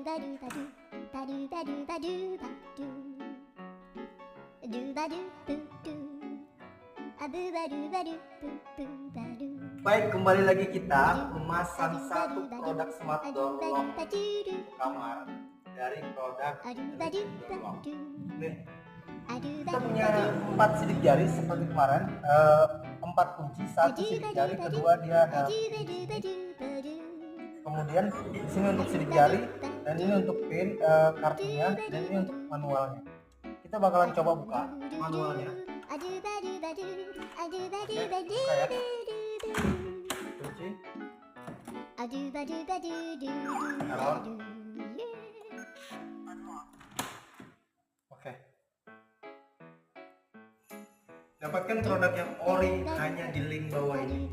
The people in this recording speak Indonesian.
Baik, kembali lagi kita memasang satu produk smart door lock kamar dari produk Door Lock. Kita punya 4 sidik jari seperti kemarin, 4 kunci, 1 sidik jari, kedua dia ada kemudian di sini untuk sidik jari, dan ini untuk pin kartunya, dan ini untuk manualnya. Kita bakalan coba buka manualnya. Oke, buka ya. Kunci. Taruh. Oke. Dapatkan produk yang ori hanya di link bawah ini.